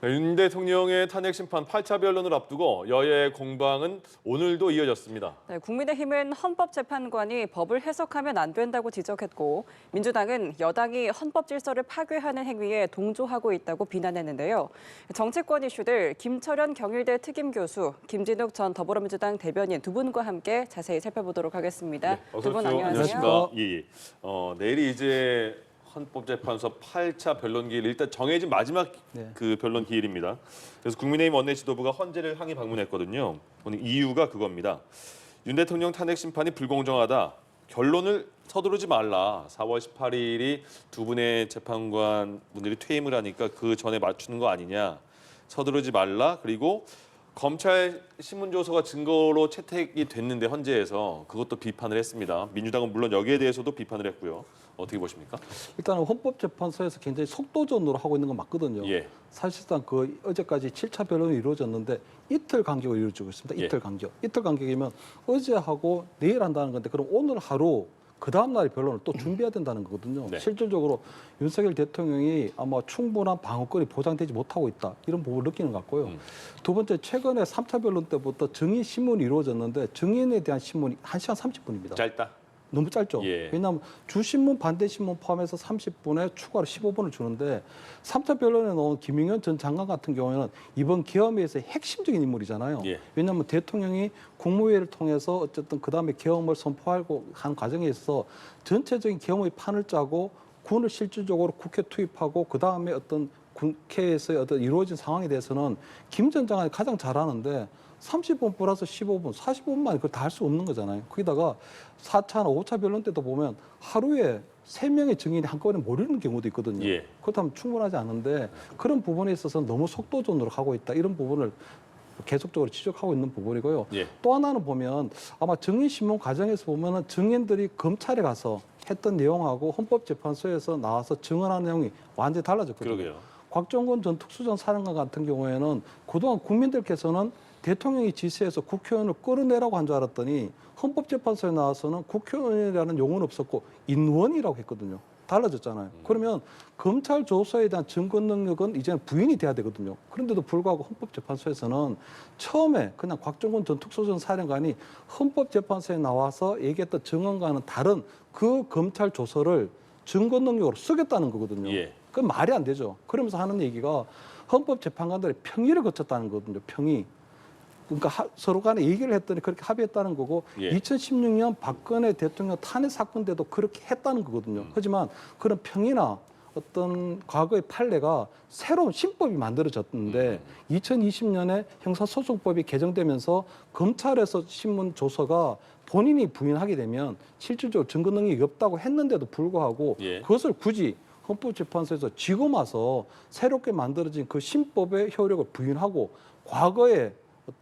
윤 대통령의 탄핵 심판 8차 변론을 앞두고 여야의 공방은 오늘도 이어졌습니다. 네, 국민의힘은 헌법재판관이 법을 해석하면 안 된다고 지적했고 민주당은 여당이 헌법 질서를 파괴하는 행위에 동조하고 있다고 비난했는데요. 정치권 이슈들 김철현 경일대 특임 교수, 김진욱 전 더불어민주당 대변인 두 분과 함께 자세히 살펴보도록 하겠습니다. 네, 두 분 안녕하세요. 안녕하십니까? 예. 내일이 이제 헌법재판소 8차 변론 기일 일단 정해진 마지막 그 변론 기일입니다. 그래서 국민의힘 원내 지도부가 헌재를 항의 방문했거든요. 오늘 이유가 그겁니다. 윤 대통령 탄핵 심판이 불공정하다. 결론을 서두르지 말라. 4월 18일이 두 분의 재판관 분들이 퇴임을 하니까 그 전에 맞추는 거 아니냐. 서두르지 말라. 그리고 검찰 신문조서가 증거로 채택이 됐는데 헌재에서 그것도 비판을 했습니다. 민주당은 물론 여기에 대해서도 비판을 했고요. 어떻게 보십니까? 일단은 헌법재판소에서 굉장히 속도전으로 하고 있는 건 맞거든요. 예. 사실상 그 어제까지 7차 변론이 이루어졌는데 이틀 간격으로 이루어지고 있습니다. 이틀 간격. 이틀 간격이면 어제하고 내일 한다는 건데 그럼 오늘 하루 그 다음 날의 변론을 또 준비해야 된다는 거거든요. 네. 실질적으로 윤석열 대통령이 아마 충분한 방어권이 보장되지 못하고 있다. 이런 부분을 느끼는 것 같고요. 두 번째, 최근에 3차 변론 때부터 증인 신문이 이루어졌는데 증인에 대한 신문이 1시간 30분입니다. 짧다. 너무 짧죠. 예. 왜냐하면 주신문, 반대신문 포함해서 30분에 추가로 15분을 주는데 3차 변론에 나온 김용현 전 장관 같은 경우에는 이번 계엄에서 핵심적인 인물이잖아요. 예. 왜냐하면 대통령이 국무회의를 통해서 어쨌든 그다음에 계엄을 선포하고 한 과정에 있어서 전체적인 계엄의 판을 짜고 군을 실질적으로 국회 투입하고 그다음에 어떤 국회에서의 어떤 이루어진 상황에 대해서는 김 전 장관이 가장 잘 아는데 30분 플러스 15분, 45분만 그걸 다 할 수 없는 거잖아요. 거기다가 4차나 5차 변론 때도 보면 하루에 3명의 증인이 한꺼번에 몰리는 경우도 있거든요. 예. 그렇다면 충분하지 않은데 그런 부분에 있어서 너무 속도전으로 가고 있다. 이런 부분을 계속적으로 지적하고 있는 부분이고요. 예. 또 하나는 보면 아마 증인 신문 과정에서 보면은 증인들이 검찰에 가서 했던 내용하고 헌법재판소에서 나와서 증언하는 내용이 완전히 달라졌거든요. 그러게요. 곽정근 전 특수전 사령관 같은 경우에는 그동안 국민들께서는 대통령이 지시해서 국회의원을 끌어내라고 한 줄 알았더니 헌법재판소에 나와서는 국회의원이라는 용어는 없었고 인원이라고 했거든요. 달라졌잖아요. 그러면 검찰 조사에 대한 증거 능력은 이제는 부인이 돼야 되거든요. 그런데도 불구하고 헌법재판소에서는 처음에 그냥 곽정근 전 특수전 사령관이 헌법재판소에 나와서 얘기했던 증언과는 다른 그 검찰 조서를 증거 능력으로 쓰겠다는 거거든요. 예. 그건 말이 안 되죠. 그러면서 하는 얘기가 헌법재판관들의 평의를 거쳤다는 거거든요. 평의. 그러니까 서로 간에 얘기를 했더니 그렇게 합의했다는 거고 예. 2016년 박근혜 대통령 탄핵 사건 때도 그렇게 했다는 거거든요. 하지만 그런 평이나 어떤 과거의 판례가 새로운 신법이 만들어졌는데 2020년에 형사소송법이 개정되면서 검찰에서 신문 조서가 본인이 부인하게 되면 실질적으로 증거 능력이 없다고 했는데도 불구하고 예. 그것을 굳이 헌법재판소에서 지금 와서 새롭게 만들어진 그 신법의 효력을 부인하고 과거에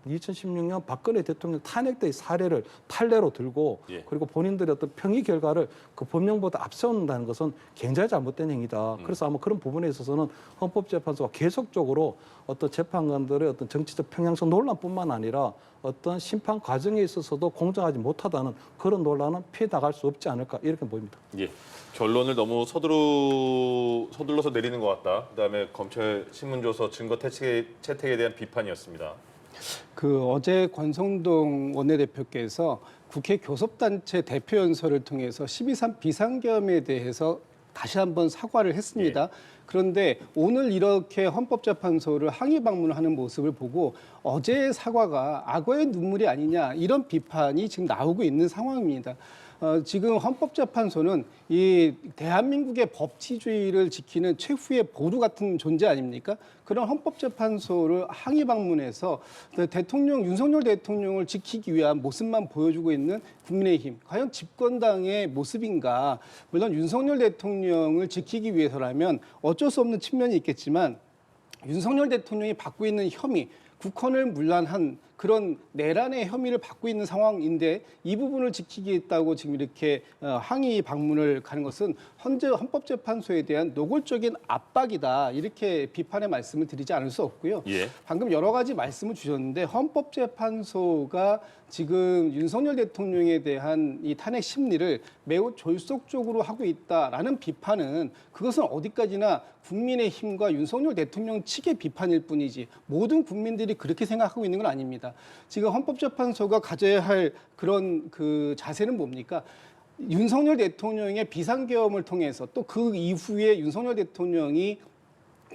2016년 박근혜 대통령 탄핵 때의 사례를 판례로 들고 예. 그리고 본인들의 어떤 평의 결과를 그 법령보다 앞세운다는 것은 굉장히 잘못된 행위다. 그래서 아마 그런 부분에 있어서는 헌법재판소가 계속적으로 어떤 재판관들의 어떤 정치적 평양성 논란뿐만 아니라 어떤 심판 과정에 있어서도 공정하지 못하다는 그런 논란은 피해 나갈 수 없지 않을까 이렇게 보입니다. 예. 결론을 너무 서둘러서 내리는 것 같다. 그다음에 검찰 신문조서 증거 채택에 대한 비판이었습니다. 어제 권성동 원내대표께서 국회 교섭단체 대표연설을 통해서 12.3 비상계엄에 대해서 다시 한번 사과를 했습니다. 예. 그런데 오늘 이렇게 헌법재판소를 항의 방문하는 모습을 보고 어제의 사과가 악어의 눈물이 아니냐 이런 비판이 지금 나오고 있는 상황입니다. 지금 헌법재판소는 이 대한민국의 법치주의를 지키는 최후의 보루 같은 존재 아닙니까? 그런 헌법재판소를 항의 방문해서 윤석열 대통령을 지키기 위한 모습만 보여주고 있는 국민의힘, 과연 집권당의 모습인가? 물론 윤석열 대통령을 지키기 위해서라면 어쩔 수 없는 측면이 있겠지만 윤석열 대통령이 받고 있는 혐의, 국헌을 문란한 그런 내란의 혐의를 받고 있는 상황인데 이 부분을 지키겠다고 지금 이렇게 항의 방문을 가는 것은 현재 헌법재판소에 대한 노골적인 압박이다 이렇게 비판의 말씀을 드리지 않을 수 없고요. 예. 방금 여러 가지 말씀을 주셨는데 헌법재판소가 지금 윤석열 대통령에 대한 이 탄핵 심리를 매우 졸속적으로 하고 있다라는 비판은 그것은 어디까지나 국민의힘과 윤석열 대통령 측의 비판일 뿐이지 모든 국민들이 그렇게 생각하고 있는 건 아닙니다. 지금 헌법재판소가 가져야 할 그런 그 자세는 뭡니까? 윤석열 대통령의 비상계엄을 통해서 또 그 이후에 윤석열 대통령이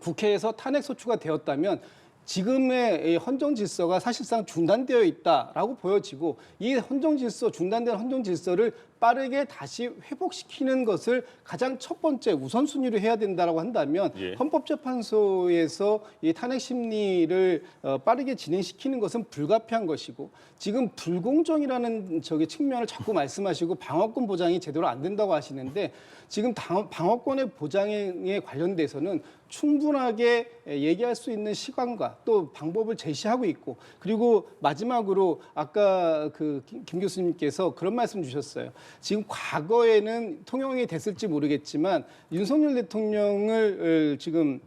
국회에서 탄핵소추가 되었다면 지금의 헌정 질서가 사실상 중단되어 있다라고 보여지고 이 헌정 질서, 중단된 헌정 질서를 빠르게 다시 회복시키는 것을 가장 첫 번째 우선순위로 해야 된다라고 한다면 예. 헌법재판소에서 이 탄핵 심리를 빠르게 진행시키는 것은 불가피한 것이고 지금 불공정이라는 측면을 자꾸 말씀하시고 방어권 보장이 제대로 안 된다고 하시는데 지금 방어권의 보장에 관련돼서는 충분하게 얘기할 수 있는 시간과 또 방법을 제시하고 있고 그리고 마지막으로 아까 그 김 교수님께서 그런 말씀 주셨어요. 지금 과거에는 통용이 됐을지 모르겠지만 윤석열 대통령을 지금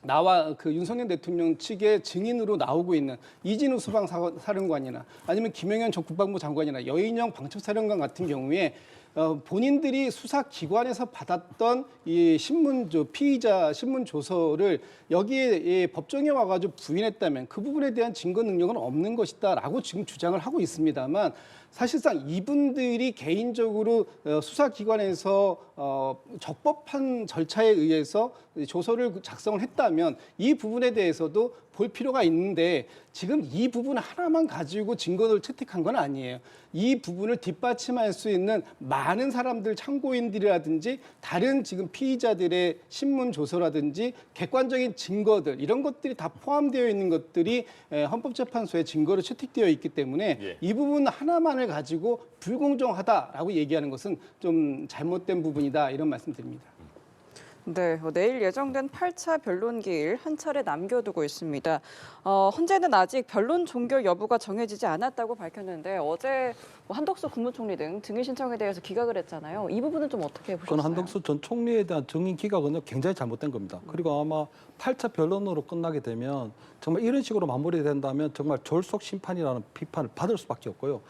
나와 그 윤석열 대통령 측의 증인으로 나오고 있는 이진우 수방사령관이나 아니면 김영현 전 국방부 장관이나 여인영 방첩사령관 같은 경우에 본인들이 수사기관에서 받았던 이 피의자 신문 조서를 여기에 법정에 와가지고 부인했다면 그 부분에 대한 증거 능력은 없는 것이다라고 지금 주장을 하고 있습니다만 사실상 이분들이 개인적으로 수사기관에서 적법한 절차에 의해서 조서를 작성을 했다면 이 부분에 대해서도 볼 필요가 있는데 지금 이 부분 하나만 가지고 증거를 채택한 건 아니에요. 이 부분을 뒷받침할 수 있는 많은 사람들, 참고인들이라든지 다른 지금 피의자들의 신문 조서라든지 객관적인 증거들 이런 것들이 다 포함되어 있는 것들이 헌법재판소에 증거로 채택되어 있기 때문에 예. 이 부분 하나만을 가지고 불공정하다라고 얘기하는 것은 좀 잘못된 부분이다 이런 말씀드립니다. 네, 내일 예정된 8차 변론기일 한 차례 남겨두고 있습니다. 헌재는 아직 변론 종결 여부가 정해지지 않았다고 밝혔는데 어제 한덕수 국무총리 등 증인 신청에 대해서 기각을 했잖아요. 이 부분은 좀 어떻게 보셨어요? 그건 한덕수 전 총리에 대한 증인 기각은 굉장히 잘못된 겁니다. 그리고 아마 8차 변론으로 끝나게 되면 정말 이런 식으로 마무리된다면 정말 졸속 심판이라는 비판을 받을 수밖에 없고요.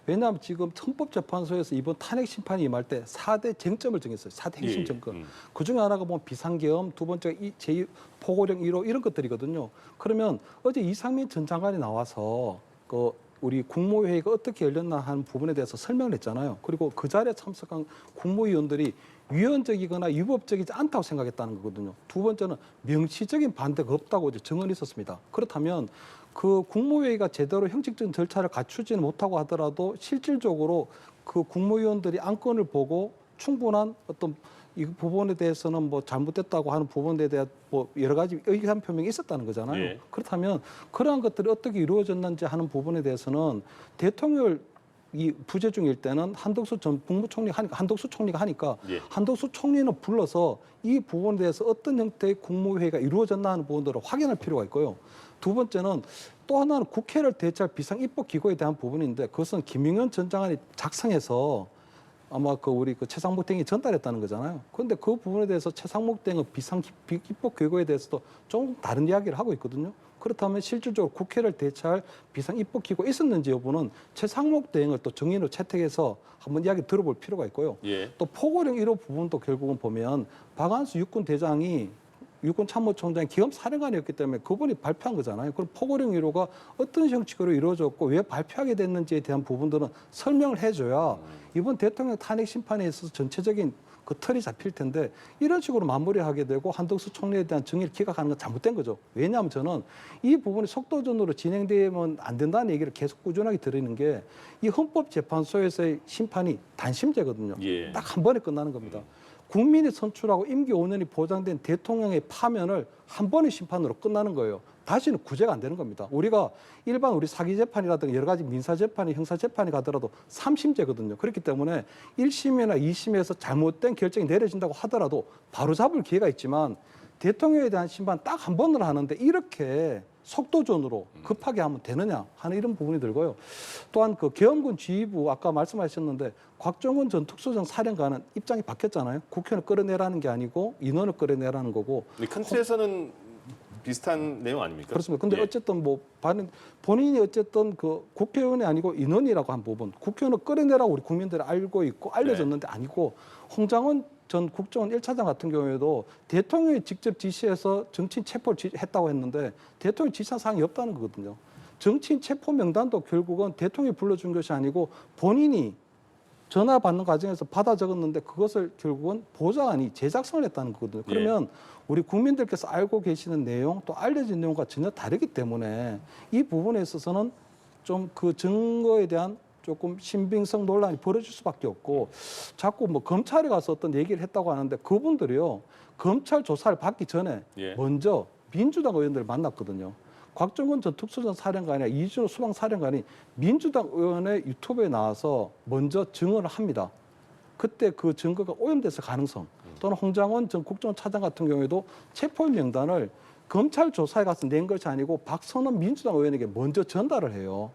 왜냐하면 지금 헌법재판소에서 이번 탄핵 심판이 임할 때 4대 쟁점을 정했어요. 4대 핵심 정권. 그중에 하나가 보면 비상계엄, 두 번째가 제2포고령 1호 이런 것들이거든요. 그러면 어제 이상민 전 장관이 나와서 우리 국무회의가 어떻게 열렸나 하는 부분에 대해서 설명을 했잖아요. 그리고 그 자리에 참석한 국무위원들이 위헌적이거나 위법적이지 않다고 생각했다는 거거든요. 두 번째는 명시적인 반대가 없다고 이제 증언이 있었습니다. 그렇다면 그 국무회의가 제대로 형식적인 절차를 갖추지는 못하고 하더라도 실질적으로 그 국무위원들이 안건을 보고 충분한 어떤 이 부분에 대해서는 뭐 잘못됐다고 하는 부분에 대한 뭐 여러 가지 의견 표명이 있었다는 거잖아요. 예. 그렇다면 그러한 것들이 어떻게 이루어졌는지 하는 부분에 대해서는 대통령 이 부재 중일 때는 한덕수 전 국무총리가 하니까 한덕수 총리가 하니까 예. 한덕수 총리는 불러서 이 부분에 대해서 어떤 형태의 국무회의가 이루어졌나 하는 부분들을 확인할 필요가 있고요. 두 번째는 또 하나는 국회를 대체할 비상입법기구에 대한 부분인데 그것은 김영현 전 장관이 작성해서 아마 우리 최상목 대행이 전달했다는 거잖아요. 그런데 그 부분에 대해서 최상목 대행은 비상입법기구에 대해서도 좀 다른 이야기를 하고 있거든요. 그렇다면 실질적으로 국회를 대체할 비상입법기구가 있었는지 여부는 최상목 대행을 또 정인으로 채택해서 한번 이야기 들어볼 필요가 있고요. 예. 또 포고령 1호 부분도 결국은 보면 박한수 육군대장이 육군참모총장이 기엄사령관이었기 때문에 그분이 발표한 거잖아요. 그럼 포고령 1호가 어떤 형식으로 이루어졌고 왜 발표하게 됐는지에 대한 부분들은 설명을 해줘야 이번 대통령 탄핵 심판에 있어서 전체적인 그 틀이 잡힐 텐데 이런 식으로 마무리하게 되고 한덕수 총리에 대한 증인을 기각하는 건 잘못된 거죠. 왜냐하면 저는 이 부분이 속도전으로 진행되면 안 된다는 얘기를 계속 꾸준하게 드리는 게 이 헌법재판소에서의 심판이 단심제거든요. 예. 딱 한 번에 끝나는 겁니다. 국민이 선출하고 임기 5년이 보장된 대통령의 파면을 한 번의 심판으로 끝나는 거예요. 다시는 구제가 안 되는 겁니다. 우리가 일반 우리 사기재판이라든가 여러 가지 민사재판이 형사재판이 가더라도 3심제거든요. 그렇기 때문에 1심이나 2심에서 잘못된 결정이 내려진다고 하더라도 바로잡을 기회가 있지만 대통령에 대한 심판 딱 한 번을 하는데 이렇게 속도전으로 급하게 하면 되느냐 하는 이런 부분이 들고요. 또한 그 계엄군 지휘부 아까 말씀하셨는데 곽정은 전 특수정 사령관은 입장이 바뀌었잖아요. 국회의원을 끌어내라는 게 아니고 인원을 끌어내라는 거고. 근데 큰 틀에서는 비슷한 내용 아닙니까? 그렇습니다. 근데 예. 어쨌든 뭐 본인이 어쨌든 그 국회의원이 아니고 인원이라고 한 부분, 국회의원을 끌어내라고 우리 국민들이 알고 있고 알려졌는데 아니고 홍장원 전 국정원 1차장 같은 경우에도 대통령이 직접 지시해서 정치인 체포를 했다고 했는데 대통령이 지시한 사항이 없다는 거거든요. 정치인 체포 명단도 결국은 대통령이 불러준 것이 아니고 본인이 전화 받는 과정에서 받아 적었는데 그것을 결국은 보좌관이 제작성을 했다는 거거든요. 그러면 우리 국민들께서 알고 계시는 내용 또 알려진 내용과 전혀 다르기 때문에 이 부분에 있어서는 좀 그 증거에 대한 조금 신빙성 논란이 벌어질 수밖에 없고 자꾸 뭐 검찰에 가서 어떤 얘기를 했다고 하는데 그분들이요 검찰 조사를 받기 전에 먼저 민주당 의원들을 만났거든요. 곽정은 전 특수전 사령관이나 이준호 수방사령관이 민주당 의원의 유튜브에 나와서 먼저 증언을 합니다. 그때 그 증거가 오염됐을 가능성 또는 홍장원 전 국정원 차장 같은 경우에도 체포 명단을 검찰 조사에 가서 낸 것이 아니고 박선원 민주당 의원에게 먼저 전달을 해요.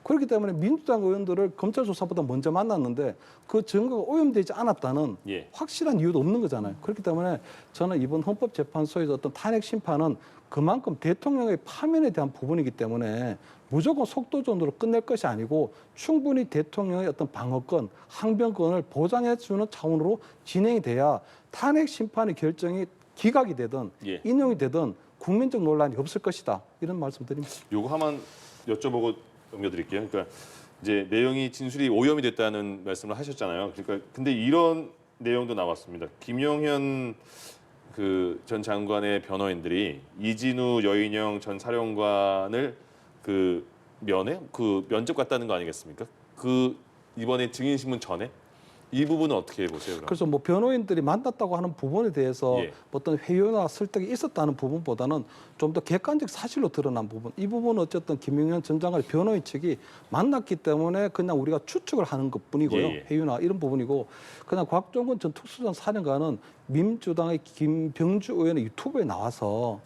그렇기 때문에 민주당 의원들을 검찰 조사보다 먼저 만났는데 그 증거가 오염되지 않았다는 확실한 이유도 없는 거잖아요. 그렇기 때문에 저는 이번 헌법재판소에서 어떤 탄핵 심판은 그만큼 대통령의 파면에 대한 부분이기 때문에 무조건 속도전으로 끝낼 것이 아니고 충분히 대통령의 어떤 방어권, 항변권을 보장해 주는 차원으로 진행이 돼야 탄핵 심판의 결정이 기각이 되든 인용이 되든 국민적 논란이 없을 것이다. 이런 말씀드립니다. 요거 하나만 여쭤보고 넘겨드릴게요. 그러니까 이제 내용이 진술이 오염이 됐다는 말씀을 하셨잖아요. 그러니까 근데 이런 내용도 나왔습니다. 김용현 그 전 장관의 변호인들이 이진우 여인영 전 사령관을 그 면접 갔다는 거 아니겠습니까? 그 이번에 증인신문 전에 이 부분은 어떻게 보세요? 그럼? 그래서 뭐 변호인들이 만났다고 하는 부분에 대해서 어떤 회유나 설득이 있었다는 부분보다는 좀 더 객관적 사실로 드러난 부분. 이 부분은 어쨌든 김용현 전 장관의 변호인 측이 만났기 때문에 그냥 우리가 추측을 하는 것뿐이고요. 회유나 이런 부분이고 그냥 곽종근 전 특수전 사령관은 민주당의 김병주 의원의 유튜브에 나와서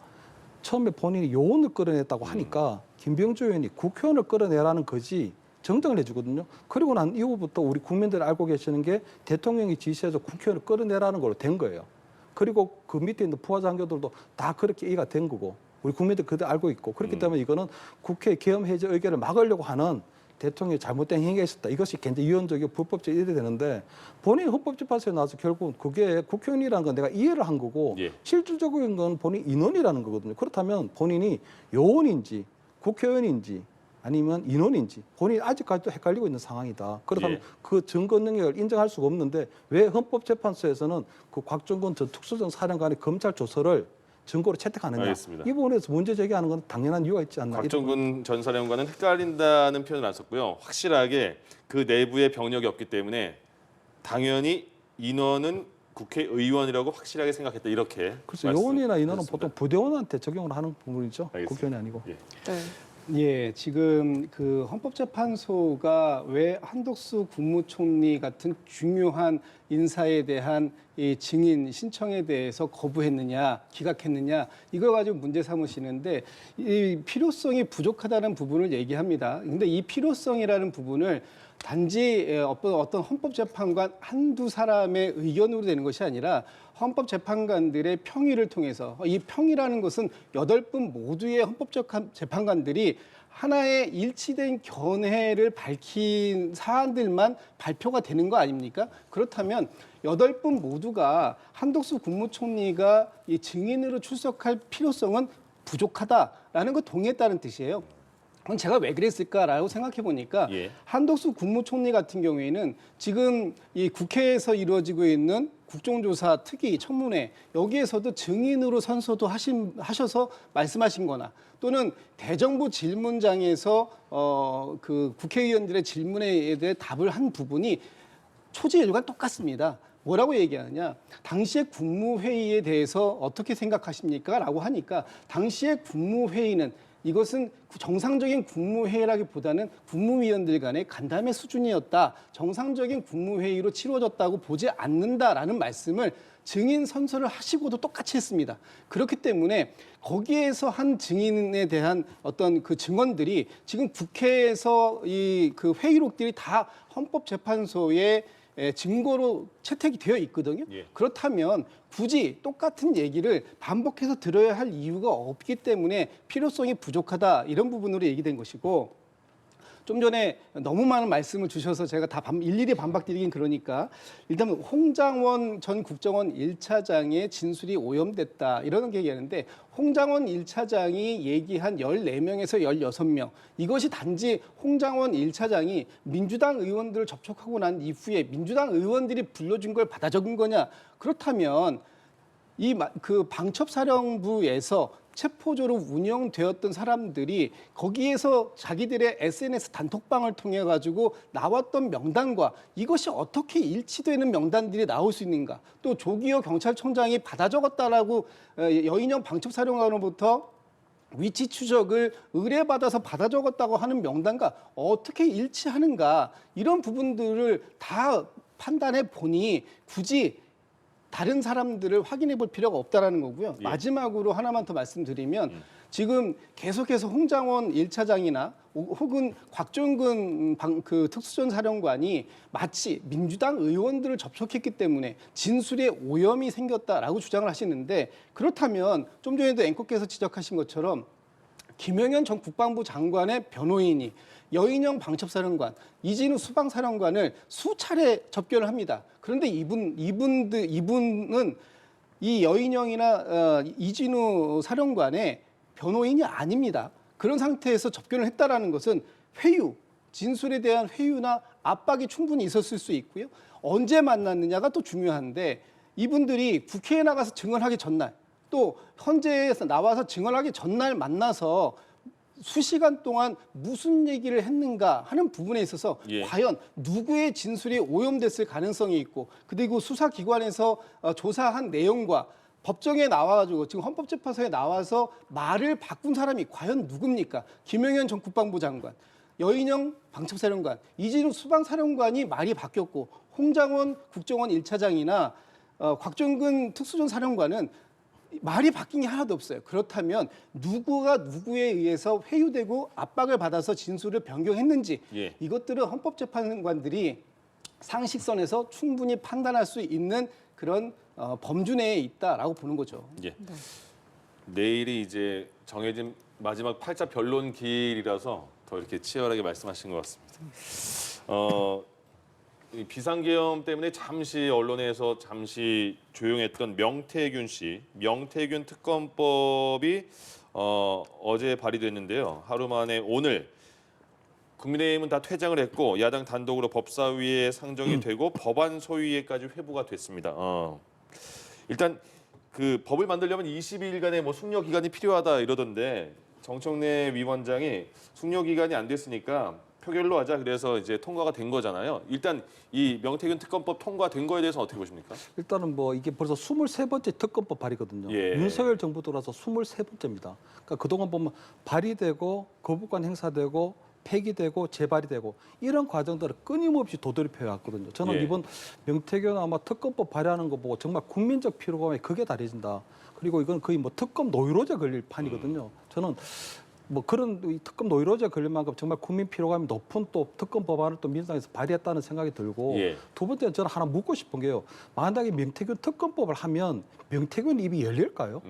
처음에 본인이 요원을 끌어냈다고 하니까 김병주 의원이 국회의원을 끌어내라는 거지 정정을 해주거든요. 그리고 난 이후부터 우리 국민들이 알고 계시는 게 대통령이 지시해서 국회의원을 끌어내라는 걸로 된 거예요. 그리고 그 밑에 있는 부하장교들도 다 그렇게 이해가 된 거고 우리 국민들 그대로 알고 있고 그렇기 때문에 이거는 국회 계엄 해제 의결을 막으려고 하는 대통령이 잘못된 행위가 있었다. 이것이 굉장히 유연적이고 불법적 이래 되는데 본인이 헌법재판소에 나와서 결국 그게 국회의원이라는 건 내가 이해를 한 거고 실질적인 건 본인 인원이라는 거거든요. 그렇다면 본인이 요원인지 국회의원인지 아니면 인원인지 본인이 아직까지도 헷갈리고 있는 상황이다. 그렇다면 그 증거 능력을 인정할 수가 없는데 왜 헌법재판소에서는 그 곽종근 전 특수전 사령관의 검찰 조서를 증거로 채택하느냐. 알겠습니다. 이 부분에서 문제 제기하는 건 당연한 이유가 있지 않나. 곽정근 전 사령관은 헷갈린다는 표현을 안 썼고요. 확실하게 그 내부에 병력이 없기 때문에 당연히 인원은 국회의원이라고 확실하게 생각했다. 이렇게 그렇죠. 요원이나 인원은 보통 부대원한테 적용을 하는 부분이죠. 국회의원이 아니고. 예, 지금 그 헌법재판소가 왜 한덕수 국무총리 같은 중요한 인사에 대한 이 증인 신청에 대해서 거부했느냐, 기각했느냐 이걸 가지고 문제 삼으시는데 이 필요성이 부족하다는 부분을 얘기합니다. 근데 이 필요성이라는 부분을 단지 어떤 헌법재판관 한두 사람의 의견으로 되는 것이 아니라 헌법재판관들의 평의를 통해서 이 평의라는 것은 8분 모두의 헌법재판관들이 하나의 일치된 견해를 밝힌 사안들만 발표가 되는 거 아닙니까? 그렇다면 8분 모두가 한덕수 국무총리가 이 증인으로 출석할 필요성은 부족하다라는 거 동의했다는 뜻이에요. 그럼 제가 왜 그랬을까라고 생각해 보니까 한덕수 국무총리 같은 경우에는 지금 이 국회에서 이루어지고 있는 국정조사 특위 청문회 여기에서도 증인으로 선서도 하셔서 말씀하신 거나 또는 대정부 질문장에서 그 국회의원들의 질문에 대해 답을 한 부분이 초지일관 똑같습니다. 뭐라고 얘기하느냐? 당시의 국무회의에 대해서 어떻게 생각하십니까? 라고 하니까 당시의 국무회의는 이것은 정상적인 국무회의라기보다는 국무위원들 간의 간담회 수준이었다. 정상적인 국무회의로 치러졌다고 보지 않는다라는 말씀을 증인 선서를 하시고도 똑같이 했습니다. 그렇기 때문에 거기에서 한 증인에 대한 어떤 그 증언들이 지금 국회에서 이 그 회의록들이 다 헌법재판소에 증거로 채택이 되어 있거든요. 예. 그렇다면 굳이 똑같은 얘기를 반복해서 들어야 할 이유가 없기 때문에 필요성이 부족하다 이런 부분으로 얘기된 것이고 좀 전에 너무 많은 말씀을 주셔서 제가 다 일일이 반박드리긴 그러니까 일단 홍장원 전 국정원 1차장의 진술이 오염됐다 이러는 게 얘기하는데 홍장원 1차장이 얘기한 14명에서 16명 이것이 단지 홍장원 1차장이 민주당 의원들을 접촉하고 난 이후에 민주당 의원들이 불러준 걸 받아 적은 거냐 그렇다면 그 방첩사령부에서 체포조로 운영되었던 사람들이 거기에서 자기들의 SNS 단톡방을 통해 가지고 나왔던 명단과 이것이 어떻게 일치되는 명단들이 나올 수 있는가? 또 조기호 경찰청장이 받아 적었다라고 여인영 방첩사령관으로부터 위치 추적을 의뢰받아서 받아 적었다고 하는 명단과 어떻게 일치하는가? 이런 부분들을 다 판단해 보니 굳이 다른 사람들을 확인해 볼 필요가 없다라는 거고요. 예. 마지막으로 하나만 더 말씀드리면 지금 계속해서 홍장원 1차장이나 혹은 곽종근 그 특수전 사령관이 마치 민주당 의원들을 접촉했기 때문에 진술에 오염이 생겼다라고 주장을 하시는데 그렇다면 좀 전에도 앵커께서 지적하신 것처럼 김영현 전 국방부 장관의 변호인이 여인영 방첩사령관, 이진우 수방사령관을 수차례 접견을 합니다. 그런데 이분은 이 여인영이나 이진우 사령관의 변호인이 아닙니다. 그런 상태에서 접견을 했다라는 것은 회유, 진술에 대한 회유나 압박이 충분히 있었을 수 있고요. 언제 만났느냐가 또 중요한데 이분들이 국회에 나가서 증언하기 전날 또 헌재에서 나와서 증언하기 전날 만나서 수시간 동안 무슨 얘기를 했는가 하는 부분에 있어서 예. 과연 누구의 진술이 오염됐을 가능성이 있고 그리고 수사기관에서 조사한 내용과 법정에 나와가지고 지금 헌법재판소에 나와서 말을 바꾼 사람이 과연 누굽니까? 김영현 전 국방부 장관, 여인영 방첩사령관, 이진우 수방사령관이 말이 바뀌었고 홍장원 국정원 1차장이나 곽종근 특수전 사령관은 말이 바뀐 게 하나도 없어요. 그렇다면 누구가 누구에 의해서 회유되고 압박을 받아서 진술을 변경했는지 예. 이것들은 헌법재판관들이 상식선에서 충분히 판단할 수 있는 그런 범주 내에 있다라고 보는 거죠. 예. 내일이 이제 정해진 마지막 8차 변론 기일이라서 더 이렇게 치열하게 말씀하신 것 같습니다. 이 비상계엄 때문에 잠시 언론에서 잠시 조용했던 명태균 씨, 명태균 특검법이 어제 발의됐는데요. 하루 만에 오늘 국민의힘은 다 퇴장을 했고 야당 단독으로 법사위에 상정이 되고 법안 소위에까지 회부가 됐습니다. 일단 그 법을 만들려면 22일간의 뭐 숙려 기간이 필요하다 이러던데 정청래 위원장이 숙려 기간이 안 됐으니까 표결로 하자 그래서 이제 통과가 된 거잖아요. 일단 이 명태균 특검법 통과된 거에 대해서 어떻게 보십니까? 일단은 뭐 이게 벌써 23번째 특검법 발의거든요. 예. 윤석열 정부 들어서 23번째입니다. 그러니까 그동안 보면 발의되고 거부권 행사되고 폐기되고 재발의되고 이런 과정들을 끊임없이 도드립해 왔거든요. 저는 예. 이번 명태균 아마 특검법 발의하는 거 보고 정말 국민적 피로감에 극에 달해진다. 그리고 이건 거의 뭐 특검 노이로제 걸릴 판이거든요. 저는 뭐 그런 이 특검 노이로제 걸릴 만큼 정말 국민 피로감이 높은 또 특검 법안을 또 민주당에서 발의했다는 생각이 들고 예. 두 번째는 저는 하나 묻고 싶은 게요. 만약에 명태균 특검법을 하면 명태균 입이 열릴까요?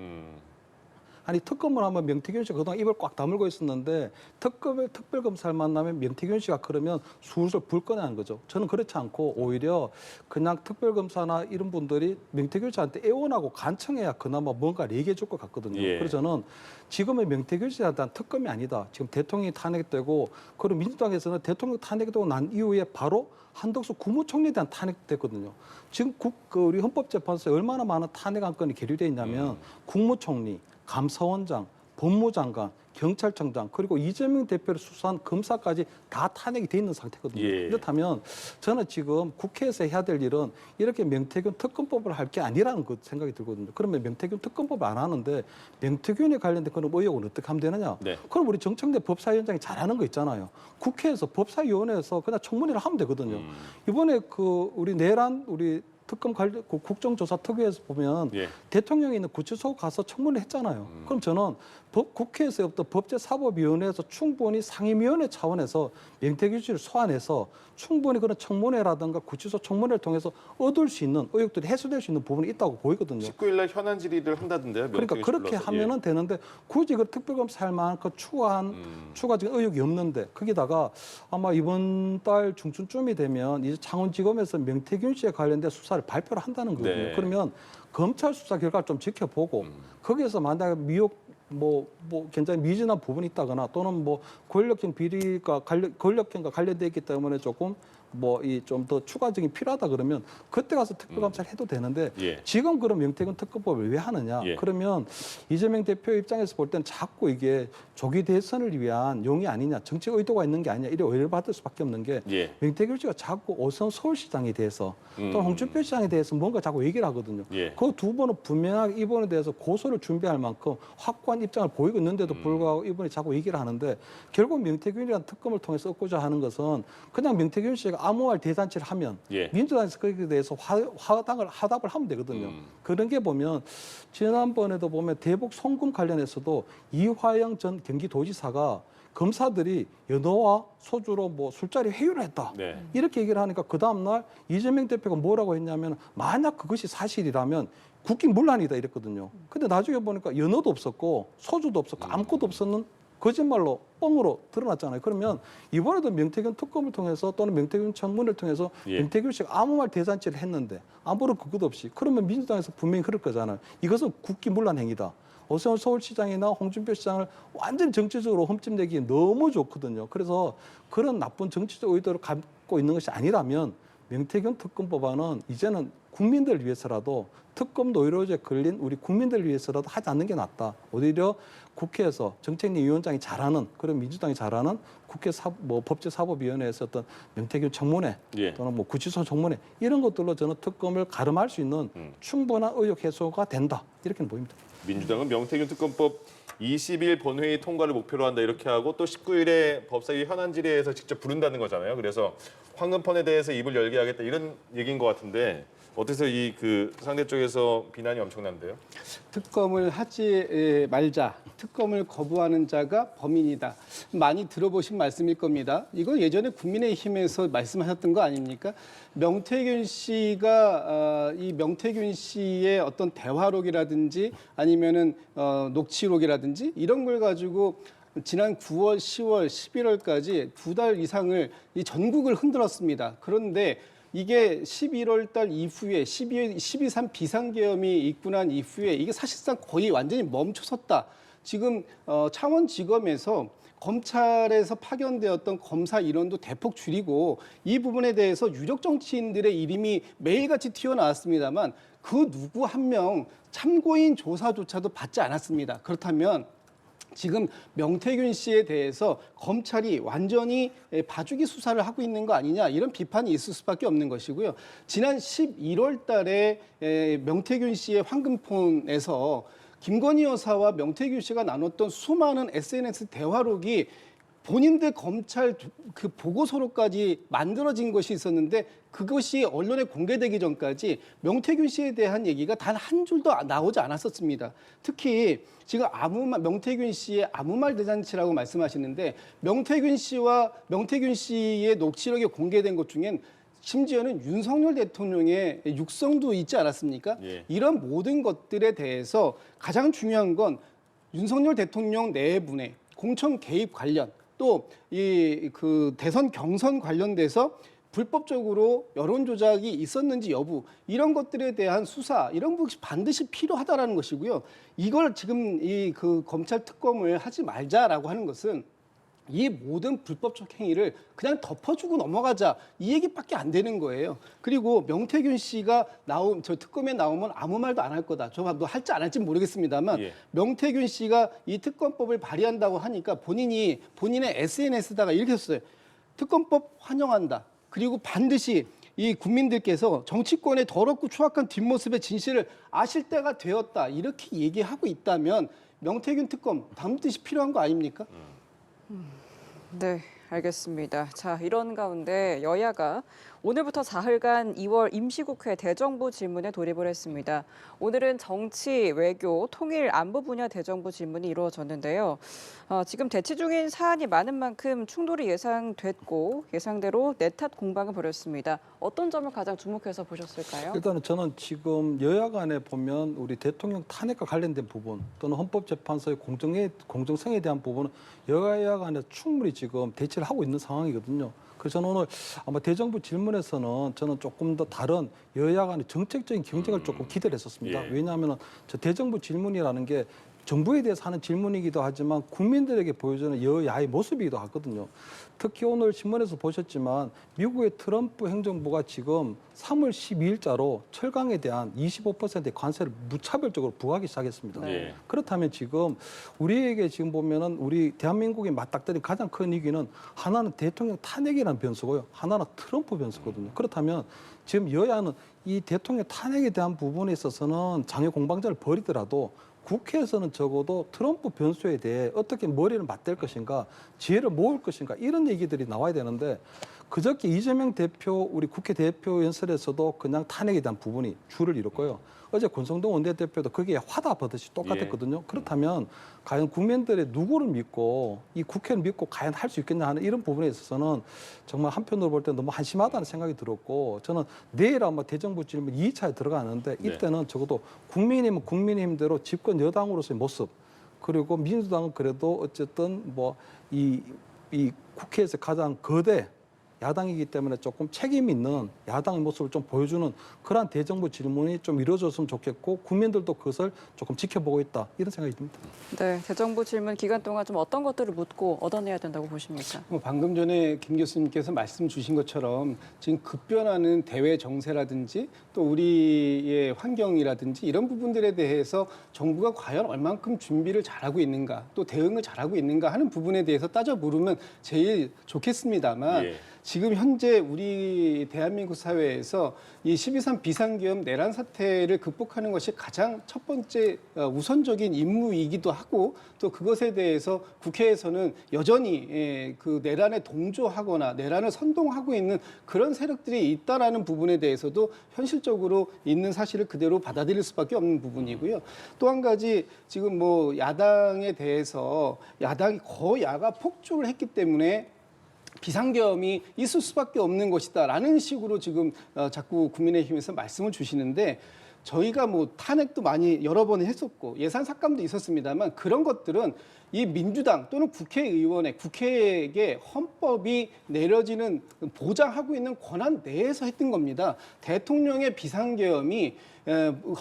아니 특검을 하면 명태균 씨가 그동안 입을 꽉 다물고 있었는데 특별검사를 만나면 명태균 씨가 그러면 술술 불 꺼내는 거죠. 저는 그렇지 않고 오히려 그냥 특별검사나 이런 분들이 명태균 씨한테 애원하고 간청해야 그나마 뭔가를 얘기해 줄 것 같거든요. 예. 그래서 저는 지금의 명태균 씨에 대한 특검이 아니다. 지금 대통령이 탄핵되고 그리고 민주당에서는 대통령 탄핵되고 난 이후에 바로 한덕수 국무총리에 대한 탄핵됐거든요. 지금 우리 헌법재판소에 얼마나 많은 탄핵 안건이 계류되어 있냐면 국무총리, 감사원장, 법무장관, 경찰청장 그리고 이재명 대표를 수사한 검사까지 다 탄핵이 돼 있는 상태거든요. 예. 그렇다면 저는 지금 국회에서 해야 될 일은 이렇게 명태균 특검법을 할 게 아니라는 그 생각이 들거든요. 그러면 명태균 특검법을 안 하는데 명태균에 관련된 그런 의혹은 어떻게 하면 되느냐? 네. 그럼 우리 정청래 법사위원장이 잘하는 거 있잖아요. 국회에서 법사위원회에서 그냥 청문회를 하면 되거든요. 이번에 그 우리 내란 우리 특검 관련 국정조사 특위에서 보면 예. 대통령이 있는 구치소 가서 청문회 했잖아요. 그럼 저는 국회에서부터 법제사법위원회에서 충분히 상임위원회 차원에서 명태균 씨를 소환해서 충분히 그런 청문회라든가 구치소 청문회를 통해서 얻을 수 있는 의혹들이 해소될 수 있는 부분이 있다고 보이거든요. 19일 날 현안 질의를 한다던데요. 그러니까 명태균 씨 그렇게 불러서. 하면은 되는데 굳이 그 특별검사 할 만한 그 추가적인 의혹이 없는데 거기다가 아마 이번 달 중순쯤이 되면 이제 창원지검에서 명태균 씨에 관련된 수사를 발표를 한다는 거거든요. 네. 그러면 검찰 수사 결과를 좀 지켜보고 거기에서 만약에 미혹 뭐 굉장히 미진한 부분이 있다거나 또는 뭐 권력형 비리가 권력형과 관련돼 있기 때문에 조금 뭐 이 좀 더 추가적인 필요하다 그러면 그때 가서 특별감사를 해도 되는데 예. 지금 그럼 명태균 특검법을 왜 하느냐? 예. 그러면 이재명 대표 입장에서 볼 때는 자꾸 이게 조기 대선을 위한 용이 아니냐, 정치 의도가 있는 게 아니냐 이래 오해를 받을 수밖에 없는 게 예. 명태균 씨가 자꾸 오선 서울시장에 대해서 또는 홍준표 시장에 대해서 뭔가 자꾸 얘기를 하거든요. 예. 그 두 번은 분명하게 이번에 대해서 고소를 준비할 만큼 확고한 입장을 보이고 있는데도 불구하고 이번에 자꾸 얘기를 하는데 결국 명태균이라는 특검을 통해서 얻고자 하는 것은 그냥 명태균 씨가 아무 말 대잔치를 하면 예. 민주당에서 거기에 대해서 화답을 하면 되거든요. 그런 게 보면 지난번에도 보면 대북 송금 관련해서도 이화영 전 경기도지사가 검사들이 연어와 소주로 뭐 술자리 회유를 했다. 네. 이렇게 얘기를 하니까 그 다음날 이재명 대표가 뭐라고 했냐면 만약 그것이 사실이라면 국기문란이다 이랬거든요. 근데 나중에 보니까 연어도 없었고 소주도 없었고 아무것도 없었는 거짓말로 뻥으로 드러났잖아요. 그러면 이번에도 명태균 특검을 통해서 또는 명태균 청문회를 통해서 예. 명태균 씨가 아무 말 대잔치를 했는데 아무런 그것 없이 그러면 민주당에서 분명히 그럴 거잖아요. 이것은 국기문란 행위다. 오세훈 서울시장이나 홍준표 시장을 완전 정치적으로 흠집내기 너무 좋거든요. 그래서 그런 나쁜 정치적 의도를 갖고 있는 것이 아니라면 명태균 특검법안은 이제는 국민들 위해서라도 특검 노이로제 걸린 우리 국민들 위해서라도 하지 않는 게 낫다. 오히려 국회에서 정책위 위원장이 잘하는 그런 민주당이 잘하는 국회 법제사법위원회에서 어떤 명태균 청문회 예. 또는 뭐 구치소 청문회 이런 것들로 저는 특검을 가름할 수 있는 충분한 의혹 해소가 된다. 이렇게는 보입니다. 민주당은 명태균 특검법 20일 본회의 통과를 목표로 한다 이렇게 하고 또 19일에 법사위 현안 질의에서 직접 부른다는 거잖아요. 그래서 황금폰에 대해서 입을 열게 하겠다 이런 얘기인 것 같은데 어때서 이 그 상대 쪽에서 비난이 엄청난데요? 특검을 하지 말자. 특검을 거부하는 자가 범인이다. 많이 들어보신 말씀일 겁니다. 이거 예전에 국민의힘에서 말씀하셨던 거 아닙니까? 명태균 씨가 이 명태균 씨의 어떤 대화록이라든지 아니면은 녹취록이라든지 이런 걸 가지고 지난 9월, 10월, 11월까지 2달 이상을 이 전국을 흔들었습니다. 그런데 이게 11월 달 이후에 12.3 비상계엄이 있고 난 이후에 이게 사실상 거의 완전히 멈춰섰다. 지금 창원지검에서 검찰에서 파견되었던 검사 인원도 대폭 줄이고 이 부분에 대해서 유력 정치인들의 이름이 매일같이 튀어나왔습니다만 그 누구 한 명 참고인 조사조차도 받지 않았습니다. 그렇다면 지금 명태균 씨에 대해서 검찰이 완전히 봐주기 수사를 하고 있는 거 아니냐 이런 비판이 있을 수밖에 없는 것이고요. 지난 11월 달에 명태균 씨의 황금폰에서 김건희 여사와 명태균 씨가 나눴던 수많은 SNS 대화록이 본인들 검찰 그 보고서로까지 만들어진 것이 있었는데 그것이 언론에 공개되기 전까지 명태균 씨에 대한 얘기가 단 한 줄도 나오지 않았었습니다. 특히 지금 명태균 씨의 아무 말 대잔치라고 말씀하시는데 명태균 씨의 녹취록이 공개된 것 중엔 심지어는 윤석열 대통령의 육성도 있지 않았습니까? 예. 이런 모든 것들에 대해서 가장 중요한 건 윤석열 대통령 내분의 공천 개입 관련 또 이 그 대선 경선 관련돼서 불법적으로 여론 조작이 있었는지 여부 이런 것들에 대한 수사 이런 것이 반드시 필요하다라는 것이고요. 이걸 지금 이 그 검찰 특검을 하지 말자라고 하는 것은 이 모든 불법적 행위를 그냥 덮어주고 넘어가자 이 얘기밖에 안 되는 거예요. 그리고 명태균 씨가 저 특검에 나오면 아무 말도 안 할 거다. 뭐 할지 안 할지 모르겠습니다만 예. 명태균 씨가 이 특검법을 발의한다고 하니까 본인의 SNS에다가 이렇게 썼어요. 특검법 환영한다. 그리고 반드시 이 국민들께서 정치권의 더럽고 추악한 뒷모습의 진실을 아실 때가 되었다. 이렇게 얘기하고 있다면 명태균 특검 반드시 필요한 거 아닙니까? 네, 알겠습니다. 자, 이런 가운데 여야가 오늘부터 사흘간 2월 임시국회 대정부 질문에 돌입을 했습니다. 오늘은 정치, 외교, 통일, 안보 분야 대정부 질문이 이루어졌는데요. 지금 대치 중인 사안이 많은 만큼 충돌이 예상됐고 예상대로 내탓 공방을 벌였습니다. 어떤 점을 가장 주목해서 보셨을까요? 일단은 저는 지금 여야 간에 보면 우리 대통령 탄핵과 관련된 부분 또는 헌법재판소의 공정성에 대한 부분은 여야 간에 충분히 지금 대치를 하고 있는 상황이거든요. 그래서 저는 오늘 아마 대정부 질문에서는 저는 조금 더 다른 여야 간의 정책적인 경쟁을 조금 기대를 했었습니다. 예. 왜냐하면 저 대정부 질문이라는 게 정부에 대해서 하는 질문이기도 하지만 국민들에게 보여주는 여야의 모습이기도 하거든요. 특히 오늘 신문에서 보셨지만 미국의 트럼프 행정부가 지금 3월 12일자로 철강에 대한 25%의 관세를 무차별적으로 부과하기 시작했습니다. 네. 그렇다면 지금 우리에게 지금 보면은 우리 대한민국에 맞닥뜨린 가장 큰 위기는 하나는 대통령 탄핵이라는 변수고요. 하나는 트럼프 변수거든요. 그렇다면 지금 여야는 이 대통령 탄핵에 대한 부분에 있어서는 장애 공방전을 벌이더라도 국회에서는 적어도 트럼프 변수에 대해 어떻게 머리를 맞댈 것인가, 지혜를 모을 것인가 이런 얘기들이 나와야 되는데 그저께 이재명 대표 우리 국회 대표 연설에서도 그냥 탄핵에 대한 부분이 줄을 이뤘고요. 어제 권성동 원내대표도 거기에 화답하듯이 똑같았거든요. 그렇다면 과연 국민들의 누구를 믿고 이 국회를 믿고 과연 할 수 있겠냐 하는 이런 부분에 있어서는 정말 한편으로 볼 때 너무 한심하다는 생각이 들었고 저는 내일 아마 대정부 질문 2차에 들어가는데 이때는 적어도 국민의힘은 국민의힘대로 집권 여당으로서의 모습 그리고 민주당은 그래도 어쨌든 뭐 이 국회에서 가장 거대 야당이기 때문에 조금 책임 있는 야당의 모습을 좀 보여주는 그러한 대정부 질문이 좀 이루어졌으면 좋겠고 국민들도 그것을 조금 지켜보고 있다 이런 생각이 듭니다. 네, 대정부 질문 기간 동안 좀 어떤 것들을 묻고 얻어내야 된다고 보십니까? 방금 전에 김 교수님께서 말씀 주신 것처럼 지금 급변하는 대외 정세라든지 또 우리의 환경이라든지 이런 부분들에 대해서 정부가 과연 얼만큼 준비를 잘하고 있는가 또 대응을 잘하고 있는가 하는 부분에 대해서 따져 물으면 제일 좋겠습니다만 예. 지금 현재 우리 대한민국 사회에서 이 12.3 비상계엄 내란 사태를 극복하는 것이 가장 첫 번째 우선적인 임무이기도 하고 또 그것에 대해서 국회에서는 여전히 그 내란에 동조하거나 내란을 선동하고 있는 그런 세력들이 있다라는 부분에 대해서도 현실적으로 있는 사실을 그대로 받아들일 수밖에 없는 부분이고요. 또 한 가지 지금 뭐 야당에 대해서 야당이 거야가 폭주를 했기 때문에 비상계엄이 있을 수밖에 없는 것이다라는 식으로 지금 자꾸 국민의힘에서 말씀을 주시는데 저희가 뭐 탄핵도 많이 여러 번 했었고 예산 삭감도 있었습니다만 그런 것들은 이 민주당 또는 국회에게 헌법이 내려지는 보장하고 있는 권한 내에서 했던 겁니다. 대통령의 비상계엄이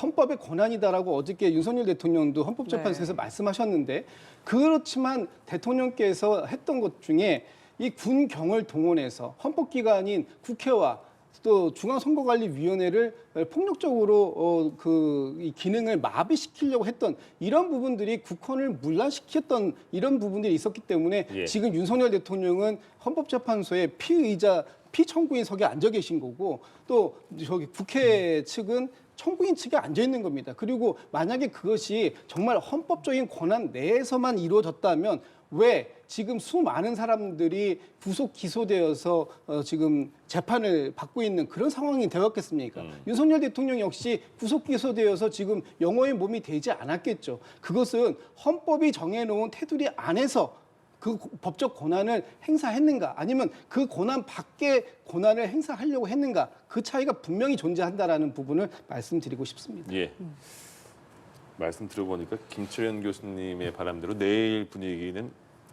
헌법의 권한이다라고 어저께 윤석열 대통령도 헌법재판소에서 말씀하셨는데 그렇지만 대통령께서 했던 것 중에 이 군경을 동원해서 헌법기관인 국회와 또 중앙선거관리위원회를 폭력적으로 이 기능을 마비시키려고 했던 이런 부분들이 국헌을 문란시켰던 이런 부분들이 있었기 때문에 예. 지금 윤석열 대통령은 헌법재판소의 피청구인석에 앉아 계신 거고 또 저기 국회 측은 청구인 측에 앉아 있는 겁니다. 그리고 만약에 그것이 정말 헌법적인 권한 내에서만 이루어졌다면 왜 지금 수많은 사람들이 구속 기소되어서 지금 재판을 받고 있는 그런 상황이 되었겠습니까? 윤석열 대통령 역시 구속 기소되어서 지금 영어의 몸이 되지 않았겠죠. 그것은 헌법이 정해놓은 테두리 안에서 그 법적 권한을 행사했는가 아니면 그 권한 밖의 권한을 행사하려고 했는가 그 차이가 분명히 존재한다라는 부분을 말씀드리고 싶습니다. 예. 말씀 들어보니까 김철현 교수님의 바람대로 내일 분위기는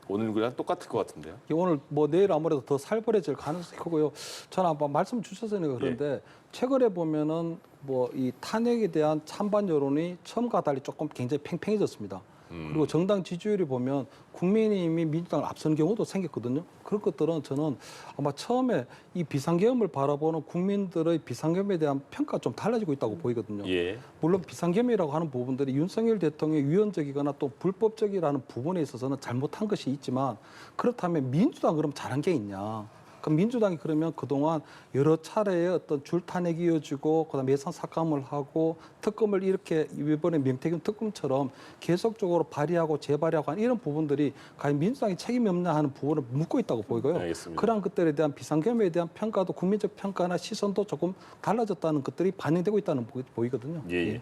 오늘과 똑같을 것 같은데요. 오늘 뭐 내일 아무래도 더 살벌해질 가능성이 크고요. 저는 아까 말씀 주셔서는 그런데 최근에 보면은 뭐 이 탄핵에 대한 찬반 여론이 처음과 달리 조금 굉장히 팽팽해졌습니다. 그리고 정당 지지율이 보면 국민의힘이 민주당을 앞선 경우도 생겼거든요. 그런 것들은 저는 아마 처음에 이 비상계엄을 바라보는 국민들의 비상계엄에 대한 평가가 좀 달라지고 있다고 보이거든요. 예. 물론 비상계엄이라고 하는 부분들이 윤석열 대통령이 위헌적이거나 또 불법적이라는 부분에 있어서는 잘못한 것이 있지만 그렇다면 민주당 그럼 잘한 게 있냐? 그럼 민주당이 그러면 그동안 여러 차례의 어떤 줄탄핵이 이어지고 그다음에 예산 삭감을 하고 특검을 이렇게 이번에 명태균 특검처럼 계속적으로 발의하고 재발의하고 하는 이런 부분들이 과연 민주당이 책임이 없냐 하는 부분을 묻고 있다고 보이고요. 알겠습니다. 그러한 것들에 대한 비상계엄에 대한 평가도 국민적 평가나 시선도 조금 달라졌다는 것들이 반영되고 있다는 보이거든요. 예.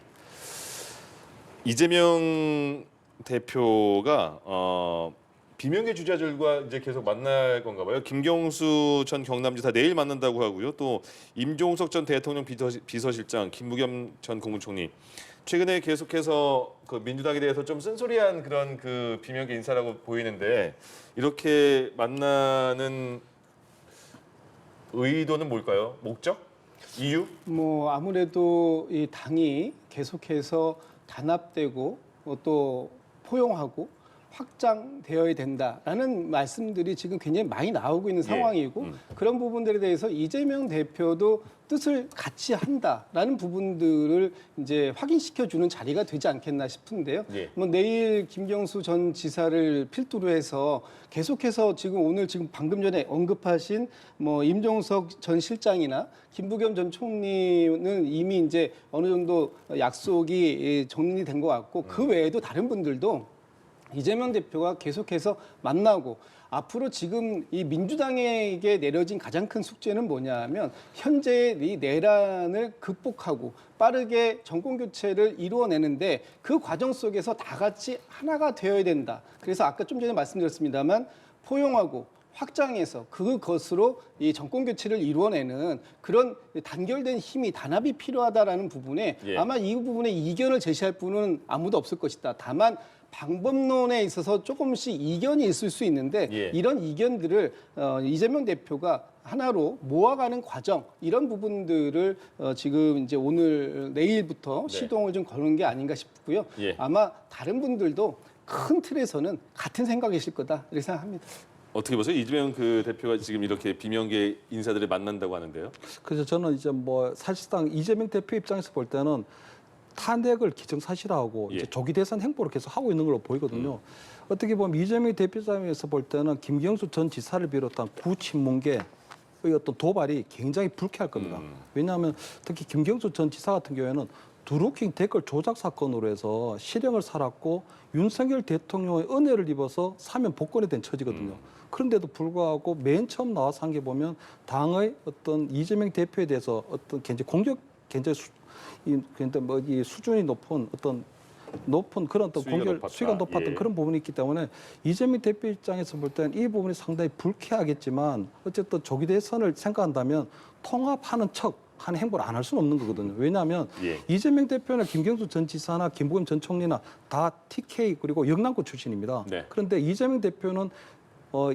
이재명 대표가 비명계 주자들과 이제 계속 만날 건가 봐요. 김경수 전 경남지사 내일 만난다고 하고요. 또 임종석 전 대통령 비서실장, 김부겸 전 국무총리 최근에 계속해서 그 민주당에 대해서 좀 쓴소리한 그런 그 비명계 인사라고 보이는데 이렇게 만나는 의도는 뭘까요? 목적? 이유? 뭐 아무래도 이 당이 계속해서 단합되고 또 포용하고 확장되어야 된다라는 말씀들이 지금 굉장히 많이 나오고 있는 상황이고 그런 부분들에 대해서 이재명 대표도 뜻을 같이 한다라는 부분들을 이제 확인시켜주는 자리가 되지 않겠나 싶은데요. 예. 뭐 내일 김경수 전 지사를 필두로 해서 계속해서 지금 방금 전에 언급하신 뭐 임종석 전 실장이나 김부겸 전 총리는 이미 이제 어느 정도 약속이 정리된 것 같고 그 외에도 다른 분들도 이재명 대표가 계속해서 만나고 앞으로 지금 이 민주당에게 내려진 가장 큰 숙제는 뭐냐면 현재의 이 내란을 극복하고 빠르게 정권 교체를 이루어내는데 그 과정 속에서 다 같이 하나가 되어야 된다. 그래서 아까 좀 전에 말씀드렸습니다만 포용하고 확장해서 그것으로 이 정권 교체를 이루어내는 그런 단결된 힘이 단합이 필요하다라는 부분에 아마 이 부분에 이견을 제시할 분은 아무도 없을 것이다. 다만 방법론에 있어서 조금씩 이견이 있을 수 있는데 이런 이견들을 이재명 대표가 하나로 모아가는 과정 이런 부분들을 지금 이제 오늘 내일부터 시동을 좀 거는 게 아닌가 싶고요. 아마 다른 분들도 큰 틀에서는 같은 생각이실 거다 이렇게 생각합니다. 어떻게 보세요? 이재명 그 대표가 지금 이렇게 비명계 인사들을 만난다고 하는데요. 그래서 저는 이제 뭐 사실상 이재명 대표 입장에서 볼 때는 탄핵을 기정사실화하고 이제 조기 대선 행보를 계속 하고 있는 걸로 보이거든요. 어떻게 보면 이재명 대표장에서 볼 때는 김경수 전 지사를 비롯한 구친문계의 어떤 도발이 굉장히 불쾌할 겁니다. 왜냐하면 특히 김경수 전 지사 같은 경우에는 드루킹 댓글 조작 사건으로 해서 실형을 살았고 윤석열 대통령의 은혜를 입어서 사면 복권이 된 처지거든요. 그런데도 불구하고 맨 처음 나와서 한 게 보면 당의 어떤 이재명 대표에 대해서 어떤 굉장히 이 수준이 높은 그런 어떤 수위가 높았던 그런 부분이 있기 때문에 이재명 대표 입장에서 볼 때는 이 부분이 상당히 불쾌하겠지만 어쨌든 조기 대선을 생각한다면 통합하는 척하는 행보를 안 할 수는 없는 거거든요. 왜냐하면 이재명 대표나 김경수 전 지사나 김부겸 전 총리나 다 TK 그리고 영남권 출신입니다. 그런데 이재명 대표는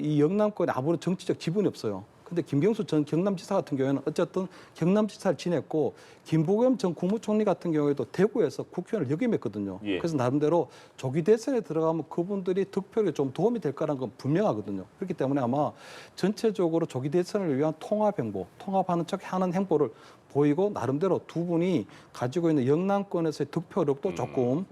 이 영남권에 아무런 정치적 지분이 없어요. 근데 김경수 전 경남지사 같은 경우에는 어쨌든 경남지사를 지냈고 김부겸 전 국무총리 같은 경우에도 대구에서 국회의원을 역임했거든요. 그래서 나름대로 조기 대선에 들어가면 그분들이 득표에 좀 도움이 될 거라는 건 분명하거든요. 그렇기 때문에 아마 전체적으로 조기 대선을 위한 통합하는 척하는 행보를 보이고 나름대로 두 분이 가지고 있는 영남권에서의 득표력도 조금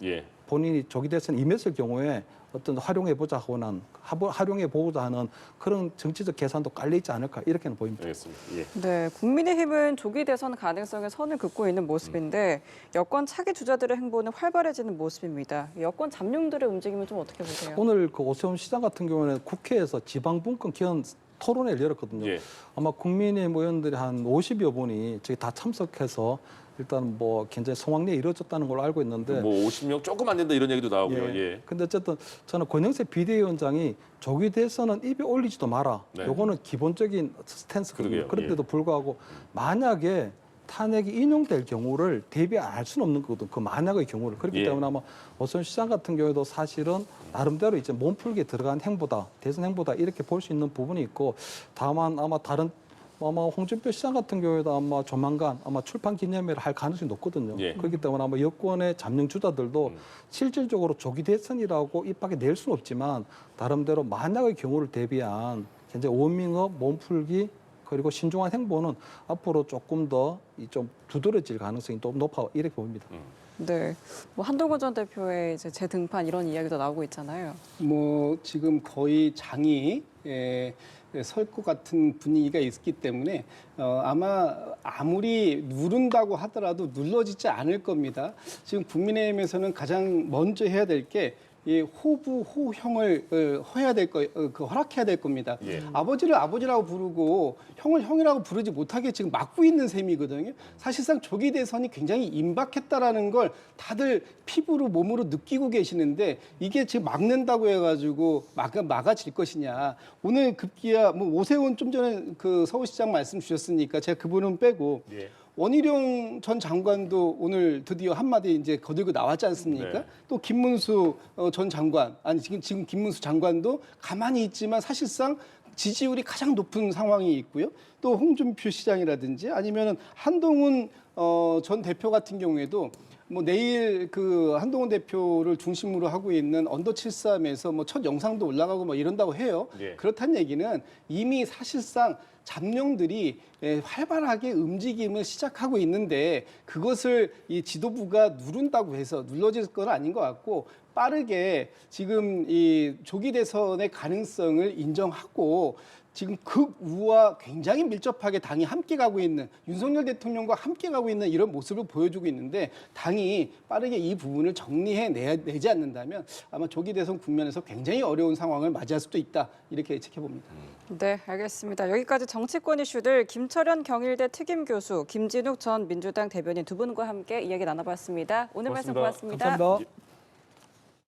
본인이 조기 대선에 임했을 경우에 어떤 활용해보자 하는 그런 정치적 계산도 깔려있지 않을까 이렇게는 보입니다. 알겠습니다. 네, 국민의힘은 조기 대선 가능성에 선을 긋고 있는 모습인데 여권 차기 주자들의 행보는 활발해지는 모습입니다. 여권 잠룡들의 움직임은 좀 어떻게 보세요? 오늘 그 오세훈 시장 같은 경우는 국회에서 지방분권 개헌 토론회를 열었거든요. 아마 국민의힘 의원들이 한 50여 분이 저기 다 참석해서 일단 뭐 굉장히 성황리에 이루어졌다는 걸로 알고 있는데 뭐 50명 조금 안 된다 이런 얘기도 나오고요. 근데 어쨌든 저는 권영세 비대위원장이 조기 대선은 입에 올리지도 마라. 요거는 기본적인 스탠스거든요. 그런데도 불구하고 만약에 탄핵이 인용될 경우를 대비 안 할 수는 없는 거거든. 그 만약의 경우를. 그렇기 때문에 아마 오세훈 시장 같은 경우에도 사실은 나름대로 이제 몸풀기에 들어간 행보다, 대선 행보다 이렇게 볼 수 있는 부분이 있고 다만 아마 다른 아마 홍준표 시장 같은 경우에도 아마 조만간 아마 출판 기념회를 할 가능성이 높거든요. 예. 그렇기 때문에 아마 여권의 잠룡 주자들도 실질적으로 조기 대선이라고 입 밖에 낼 수는 없지만 나름대로 만약의 경우를 대비한 현재 워밍업, 몸풀기 그리고 신중한 행보는 앞으로 조금 더 좀 두드러질 가능성이 또 높아 이렇게 봅니다. 네, 뭐 한동훈 전 대표의 이제 재등판 이런 이야기도 나오고 있잖아요. 뭐 지금 거의 장이 설 것 같은 분위기가 있기 때문에 아마 아무리 누른다고 하더라도 눌러지지 않을 겁니다. 지금 국민의힘에서는 가장 먼저 해야 될 게 이 호부 호형을 허락해야 될 겁니다. 예. 아버지를 아버지라고 부르고 형을 형이라고 부르지 못하게 지금 막고 있는 셈이거든요. 사실상 조기 대선이 굉장히 임박했다라는 걸 다들 피부로 몸으로 느끼고 계시는데 이게 지금 막는다고 해가지고 막아질 것이냐. 오늘 급기야 뭐 오세훈 좀 전에 그 서울시장 말씀 주셨으니까 제가 그분은 빼고 예. 원희룡 전 장관도 오늘 드디어 한마디 이제 거들고 나왔지 않습니까? 네. 또 김문수 전 장관, 아니 지금 김문수 장관도 가만히 있지만 사실상 지지율이 가장 높은 상황이 있고요. 또 홍준표 시장이라든지 아니면은 한동훈 전 대표 같은 경우에도 뭐 내일 그 한동훈 대표를 중심으로 하고 있는 언더 73에서 뭐 첫 영상도 올라가고 뭐 이런다고 해요. 예. 그렇다는 얘기는 이미 사실상 잠룡들이 활발하게 움직임을 시작하고 있는데 그것을 이 지도부가 누른다고 해서 눌러질 건 아닌 것 같고 빠르게 지금 이 조기 대선의 가능성을 인정하고 지금 극우와 굉장히 밀접하게 당이 함께 가고 있는 윤석열 대통령과 함께 가고 있는 이런 모습을 보여주고 있는데 당이 빠르게 이 부분을 정리해내지 않는다면 아마 조기 대선 국면에서 굉장히 어려운 상황을 맞이할 수도 있다 이렇게 예측해 봅니다. 네, 알겠습니다. 여기까지 정치권 이슈들 김철현 경일대 특임교수, 김진욱 전 민주당 대변인 두 분과 함께 이야기 나눠봤습니다. 오늘 말씀 고맙습니다. 고맙습니다. 감사합니다.